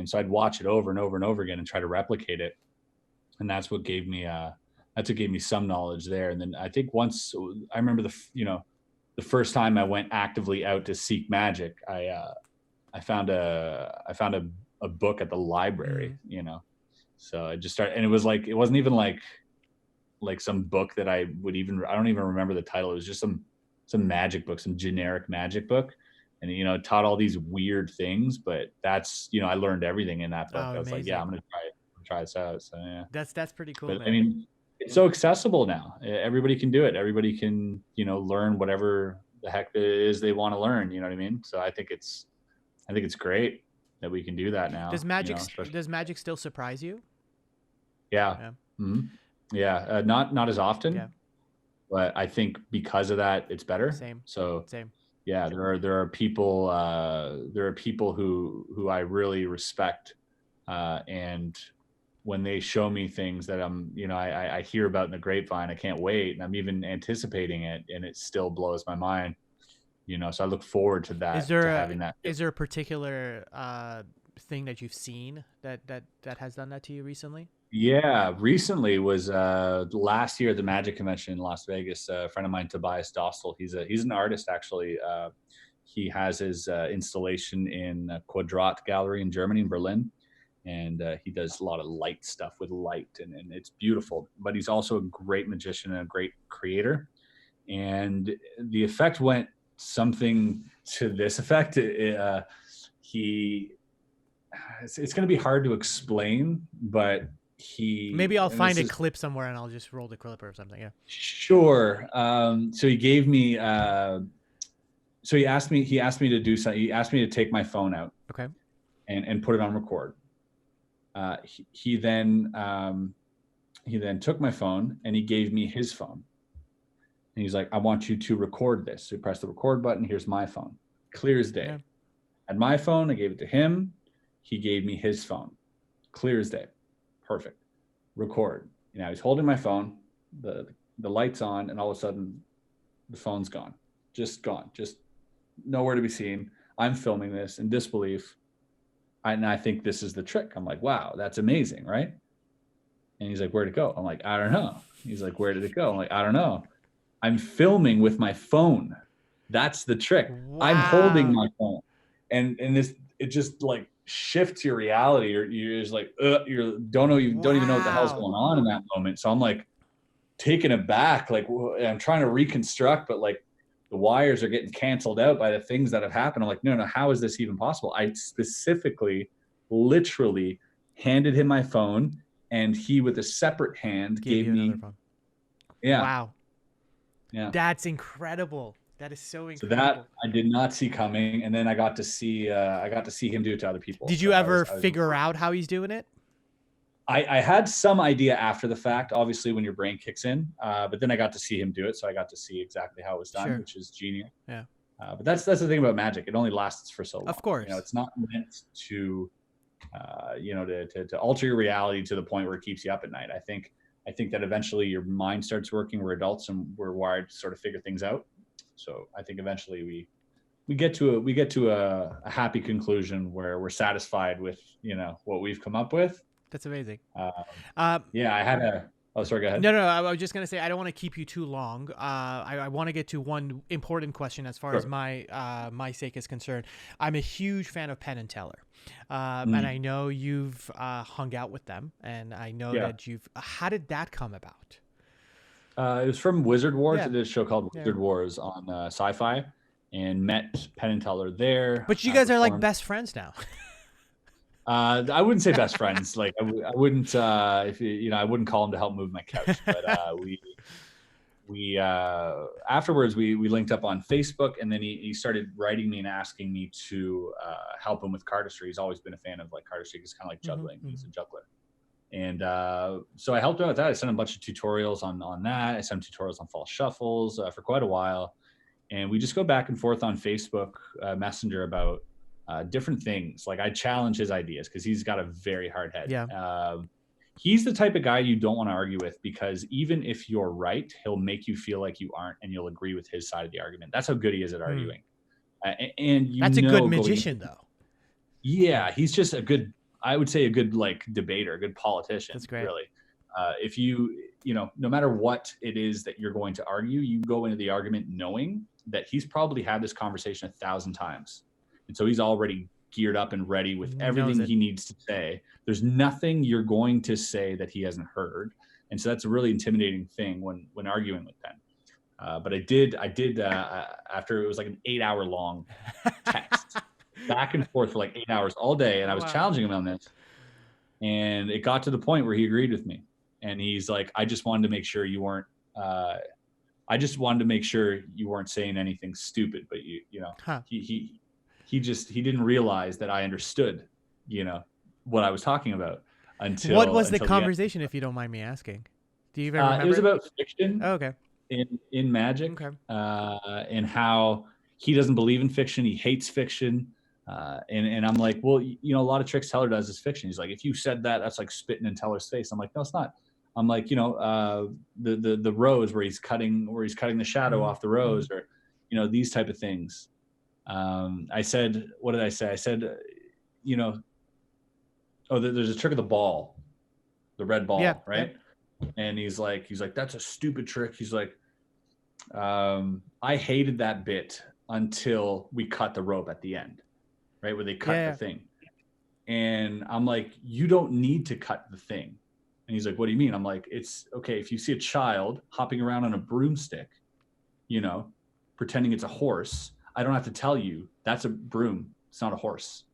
so I'd watch it over and over and over again and try to replicate it, and that's what gave me some knowledge there. And then I think once I remember the first time I went actively out to seek magic, I found a book at the library, Mhm. so I just started, and it was like, it wasn't even like some book that I don't even remember the title. It was just some magic book, some generic magic book. And it taught all these weird things, but I learned everything in that book. Oh, I was like, yeah, amazing. I'm gonna try it. Try this out. So yeah. That's pretty cool, But I man. mean, it's so accessible now. Everybody can do it. Everybody can, learn whatever the heck it is they want to learn. You know what I mean? So I think it's great that we can do that Does now, especially. does magic still surprise you? Yeah. Yeah. Hmm. Yeah. Not as Yeah. often, but I think because of that, it's better. Same. So Same. yeah, there are people who I really respect, and when they show me things that I hear about in the grapevine, I can't wait, and I'm even anticipating it, and it still blows my mind. So I look forward to Is that, to there a having that feeling. is there a particular thing that you've seen that has done that to you recently? Yeah, recently was last year at the Magic Convention in Las Vegas. A friend of mine, Tobias Dostal, he's an artist actually. He has his installation in Quadrat Gallery in Germany, in Berlin, and he does a lot of light stuff with light, and it's beautiful. But he's also a great magician and a great creator. And the effect went something to this effect. It's going to be hard to explain, but Maybe I'll and this find a is clip somewhere and I'll just roll the clip or something. Yeah. sure. So he gave me, so he asked me to do something. He asked me to take my phone out Okay. and put it on record. He then took my phone and he gave me his phone. And he's like, I want you to record this. So he pressed the record button. Here's my phone. Clear as day. Yeah. Had my phone. I gave it to him. He gave me his phone. Clear as day. Perfect. Record. You know, he's holding my phone. The light's on, and all of a sudden, the phone's gone. Just gone. Just nowhere to be seen. I'm filming this in disbelief. And I think this is the trick. I'm like, wow, that's amazing, right? And he's like, where'd it go? I'm like, I don't know. He's like, where did it go? I'm like, I don't know. I'm filming with my phone. That's the trick. Wow. I'm holding my phone. And this, it just like shifts your reality. You're just like, you don't even know what the hell's going on in that moment. So I'm like taken aback. Like I'm trying to reconstruct, but like the wires are getting canceled out by the things that have happened. I'm like, no, how is this even possible? I specifically, literally handed him my phone, and he with a separate hand gave me another phone. Yeah. Wow. Yeah. That's incredible. That is so incredible. So that I did not see coming, and then I got to see him do it to other people. Did you ever figure out how he's doing it? I had some idea after the fact, obviously when your brain kicks in, but then I got to see him do it, so I got to see exactly how it was done, which is genius. Yeah. But that's the thing about magic; it only lasts for so long. Of course, you know, it's not meant to, to alter your reality to the point where it keeps you up at night. I think that eventually your mind starts working. We're adults and we're wired to sort of figure things out. So I think eventually we get to a happy conclusion where we're satisfied with what we've come up with. That's amazing. Yeah, I had a. Oh, sorry. Go ahead. No. I was just gonna say I don't want to keep you too long. I want to get to one important question as far as my sake is concerned. I'm a huge fan of Penn and Teller, and I know you've hung out with them, and I know that you've. How did that come about? It was from Wizard Wars. Yeah. I did a show called Wizard Wars on Sci-Fi, and met Penn and Teller there. But you guys are like best friends now. I wouldn't say best friends. Like I wouldn't, I wouldn't call him to help move my couch. But we afterwards we linked up on Facebook, and then he started writing me and asking me to help him with cardistry. He's always been a fan of like cardistry. It's kind of like juggling. Mm-hmm. He's a juggler. And so I helped him with that. I sent him a bunch of tutorials on that. I sent him tutorials on false shuffles for quite a while. And we just go back and forth on Facebook Messenger about different things. Like I challenge his ideas because he's got a very hard head. Yeah. He's the type of guy you don't want to argue with, because even if you're right, he'll make you feel like you aren't, and you'll agree with his side of the argument. That's how good he is at arguing. And that's a good magician, though. Yeah, he's just I would say a good like debater, a good politician. That's great. Really. If no matter what it is that you're going to argue, you go into the argument knowing that he's probably had this conversation 1,000 times. And so he's already geared up and ready with everything he needs to say. There's nothing you're going to say that he hasn't heard. And so that's a really intimidating thing when arguing with Penn. But I did after it was like an 8-hour long text back and forth for like 8 hours all day. And I was challenging him on this. And it got to the point where he agreed with me. And he's like, I just wanted to make sure you weren't saying anything stupid, but he didn't realize that I understood, what I was talking about until. What was the conversation, if you don't mind me asking? Do you even remember? It was about fiction. Oh, okay. In magic. Okay. And how he doesn't believe in fiction. He hates fiction. And I'm like, well, a lot of tricks Teller does is fiction. He's like, if you said that, that's like spitting in Teller's face. I'm like, no, it's not. I'm like, the rose where he's cutting the shadow off the rose, or, these type of things. I said, what did I say? I said, there's a trick of the ball, the red ball, right? Yeah. And he's like, that's a stupid trick. He's like, I hated that bit until we cut the rope at the end, right? Where they cut the thing. And I'm like, you don't need to cut the thing. And he's like, what do you mean? I'm like, it's okay. If you see a child hopping around on a broomstick, you know, pretending it's a horse, I don't have to tell you that's a broom. It's not a horse.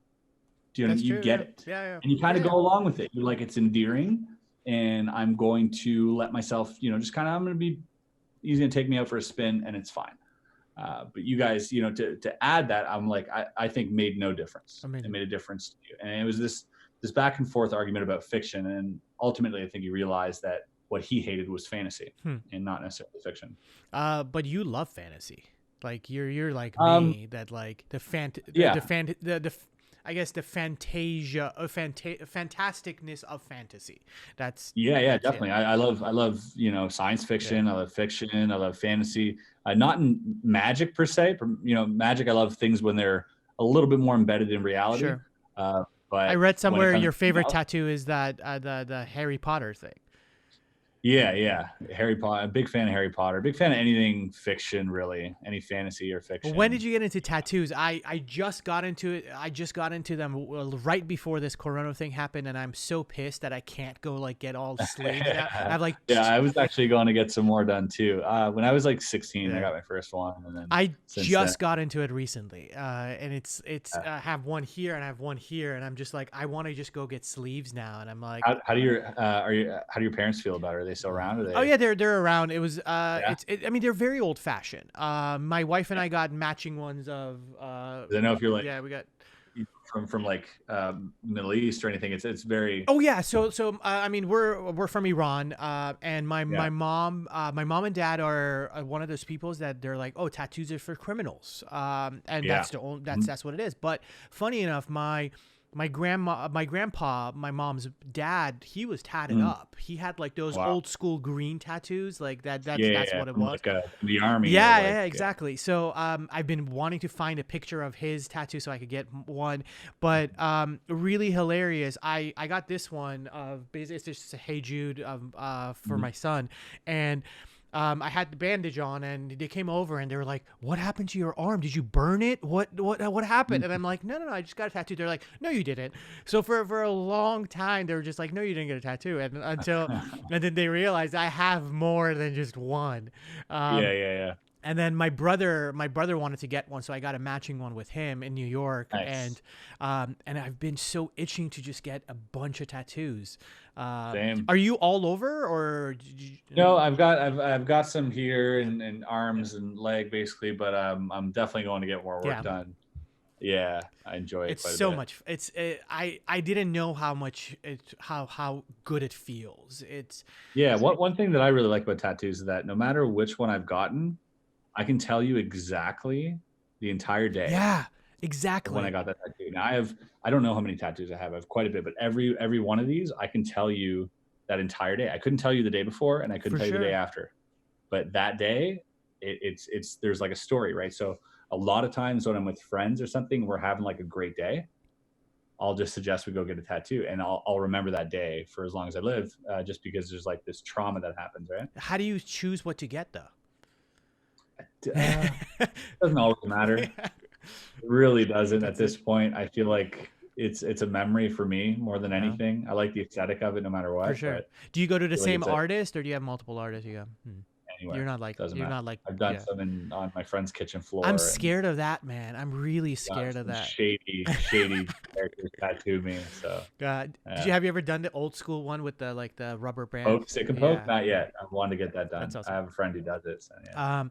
Do you know, That's you true. get Yeah. it, Yeah. Yeah. and you kind Yeah. of Yeah. go along with it. You're like, it's endearing, and I'm going to let myself, you know, just kind of, I'm going to be, he's going to take me out for a spin, and it's fine. But you guys, you know, to add that, I'm like, I think made no difference. It Amazing. made a difference to you, and it was this back and forth argument about fiction, and ultimately, I think he realized that what he hated was fantasy and not necessarily fiction. But you love fantasy. Like you're like Um, me, that like yeah, I guess the fantasia of fantasticness of fantasy. yeah, That's it. definitely. I love, you know, science Yeah. fiction. I love fiction. I love fantasy. Not in magic per se. You know, magic. I love things when they're a little bit more embedded in reality. Sure. Uh, I but read when it somewhere comes your to favorite tattoo is that the Harry Potter thing. yeah, Harry Potter. A big fan of Harry Potter. Big fan of anything fiction, really. Any fantasy or When did fiction. you get into tattoos? I just got into it. I just got into them right before this Corona thing happened, and I'm so pissed that I can't go like get all sleeves now. I have like, Yeah, I was actually going to get some more done too. When I was like 16, I yeah. got my first one, and then I since then, just got into it recently, and it's I have one here and I have one here, and I'm just like, I want to just go get sleeves now, and I'm like, how do your how do your parents feel about it? Are they still around? Are oh they? yeah, they're around. It was Yeah, I mean, they're very old fashioned. My wife and I got matching ones of 'cause I know if you're like yeah, we got. from like Middle East or anything, it's very Oh yeah, so I mean we're from Iran, and yeah. my mom and dad are one of those peoples that they're like, oh, tattoos are for criminals, and Yeah. that's the only, Mhm. that's what it is. But funny enough, my grandpa, my mom's dad, he was tatted Mm. up. He had like those Wow. old school green tattoos, like that. Yeah, That's what it from was. like the army or Yeah, like yeah, exactly. So I've been wanting to find a picture of his tattoo so I could get one, but really hilarious. I got this one of basically it's just a Hey Jude for Mhm. my son, and I had the bandage on, and they came over and they were like, "What happened to your arm? Did you burn it? What happened?" And I'm like, "No, I just got a tattoo." They're like, "No, you didn't." So for a long time, they were just like, "No, you didn't get a tattoo," and and then they realized I have more than just one. Yeah, Um, yeah. and then my brother wanted to get one, so I got a matching one with him in New York, Nice. and I've been so itching to just get a bunch of tattoos. Same. Are you all over, or did you, No, I've got some here and arms and leg basically, but I'm definitely going to get more work yeah? done. Yeah, I enjoy it It's quite a so bit. much. I didn't know how much how good it feels. It's Yeah, one thing that I really like about tattoos is that no matter which one I've gotten, I can tell you exactly the entire day yeah, of when I exactly, got that tattoo. Now I don't know how many tattoos I have. I have quite a bit, but every one of these I can tell you that entire day. I couldn't tell you the day before, and I couldn't for tell you the day sure. after. But that day, it's there's like a story, right? So a lot of times when I'm with friends or something, we're having like a great day. I'll just suggest we go get a tattoo, and I'll remember that day for as long as I live, just because there's like this trauma that happens, right? How do you choose what to get though? Uh, doesn't always matter. It really doesn't at That's it. this point. I feel like it's a memory for me more than Yeah, anything. I like the aesthetic of it no matter for what, sure. but Do you go to I the feel like same it's a artist, or do you have multiple artists? You go. anywhere. Doesn't You're matter. not like I've done yeah. some on my friend's kitchen I'm floor and scared of that, man. I'm really got scared of some that. shady characters tattoo me. So Did you have you ever done the old school one with the like the rubber band? poke, stick and poke? Yeah, Not yeah. yet. I want to get that That's done. I awesome. have a friend who does it. So yeah.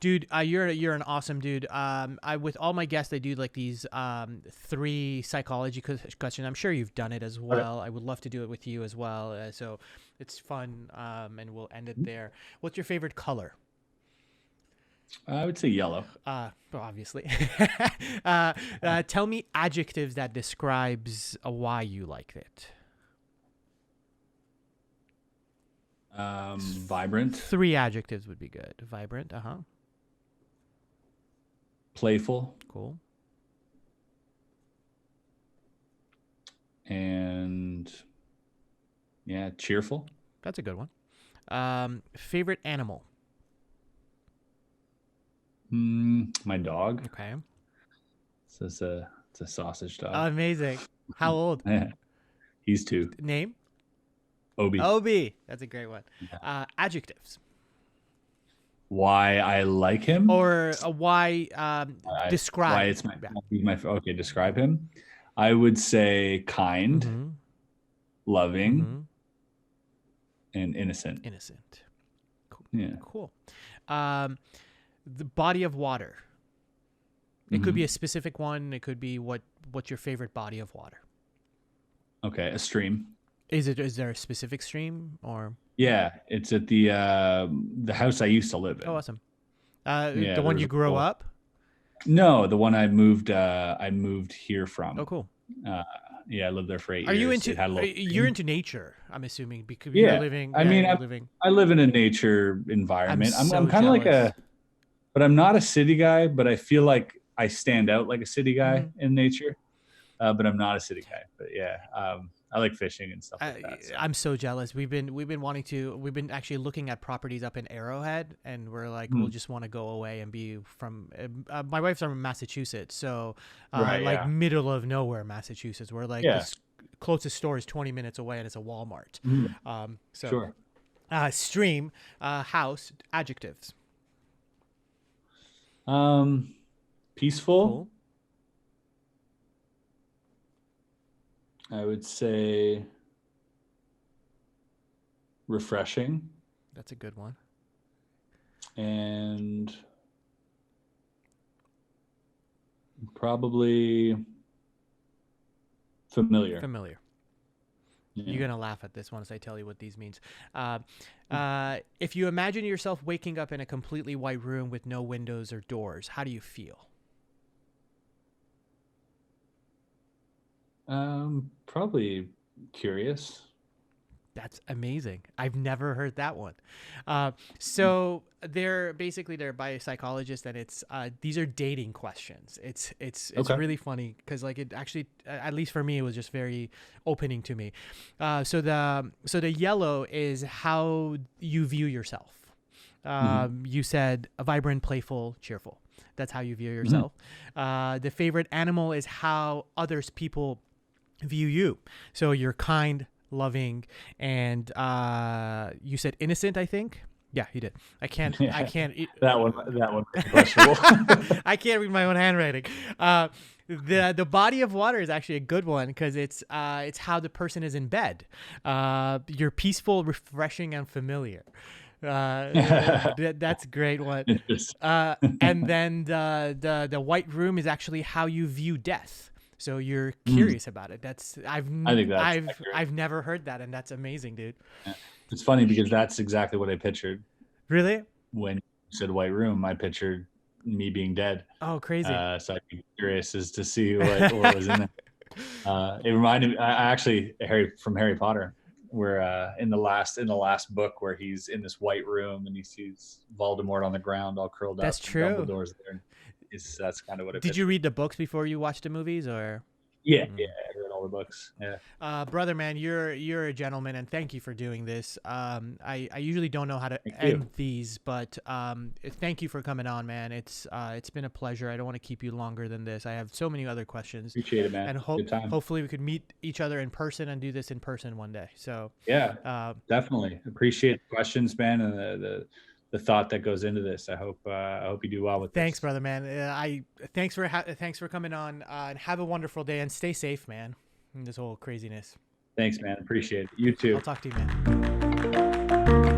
Dude, you're an awesome dude. I with all my guests, I do like these three psychology questions. I'm sure you've done it as Okay. well. I would love to do it with you as well. So it's fun. And we'll end it there. What's your favorite color? I would say yellow. Well, obviously. Tell me adjectives that describes why you like it. Vibrant, Three adjectives would be good. Vibrant. Uh huh. playful, Cool. and yeah, cheerful. That's a good one. Favorite animal. My dog. Okay. So it's a sausage dog. Amazing. How old? He's two. Name? Obi. Obi. That's a great one. Yeah. Adjectives. Why I like him? or why Why describe. it's Yeah. my okay, describe him. I would say kind, Mm-hmm. loving, Mm-hmm. and innocent. Innocent. Cool. Yeah. Cool. Um, the body of water. It could be a Hmm. specific one. It could be what's your favorite body of water. Okay, a stream. Is there a specific stream or? Yeah, it's at the house I used to live Oh, in. awesome. The Yeah, one there's you a grow little, up. no, the one I moved here Oh, from. cool. Uh, yeah, I lived there for eight Are you years. into? It had a little You're stream. into nature. I'm assuming because you're Yeah, living. I Yeah, mean, you're living. I live in a nature I'm environment. I'm so kind of like jealous. but I'm not a city guy. But I feel like I stand out like a city guy Hmm. in nature. But I'm not a city guy. But yeah, I like fishing and stuff like that. So. I'm so jealous. We've been actually looking at properties up in Arrowhead, and we're like, we'll Hmm. just want to go away and be from. My wife's from Massachusetts, so Right. like Yeah. middle of nowhere, Massachusetts. We're like Yeah. this closest store is 20 minutes away, and it's a Walmart. Mhm. So Sure. stream, house, adjectives. Um, Peaceful. Cool. I would say refreshing That's a good one. and probably familiar. Familiar. Yeah. You're gonna laugh at this once I tell you what these means. If you imagine yourself waking up in a completely white room with no windows or doors, how do you feel? Probably curious. That's amazing. I've never heard that one. So they're by psychologists, and it's these are dating questions. It's Okay. really funny because like it actually, at least for me, it was just very opening to me. So the yellow is how you view yourself. Hmm. You said vibrant, playful, cheerful. That's how you view Hmm. yourself. The favorite animal is how others people view you. So you're kind, loving, and you said innocent, I think. Yeah, you did. I Yeah. can't That one was questionable. I can't read my own handwriting. The body of water is actually a good one because it's how the person is in bed. You're peaceful, refreshing, and familiar. That's a great one. Interesting. And then the white room is actually how you view death. So you're Mm, curious about it. I think that's accurate. I've never heard that, and that's amazing, dude. Yeah. It's funny because that's exactly what I pictured Really? when you said white room. I pictured me being dead. Oh, crazy. So I'd be curious as to see what was in there. It reminded me, I actually Harry Potter, where in the last book where he's in this white room and he sees Voldemort on the ground all curled That's up and true. Dumbledore's there. That's kind of what I Did you pictured. read the books before you watched the movies, or? Yeah, Mm. yeah, I read all the books. Yeah, Brother, man, you're a gentleman, and thank you for doing this. I usually don't know how to thank you. end these, but thank you for coming on, man. It's been a pleasure. I don't want to keep you longer than this. I have so many other questions, Appreciate it, man. and Good time. hopefully we could meet each other in person and do this in person one day. So, Yeah, uh, definitely appreciate the questions, man, and the thought that goes into this. I hope you do well with thanks, this. brother, man. Thanks for coming on, and have a wonderful day, and stay safe, man. In this whole craziness. Thanks, man. Appreciate it. You I'll too. talk to you, man.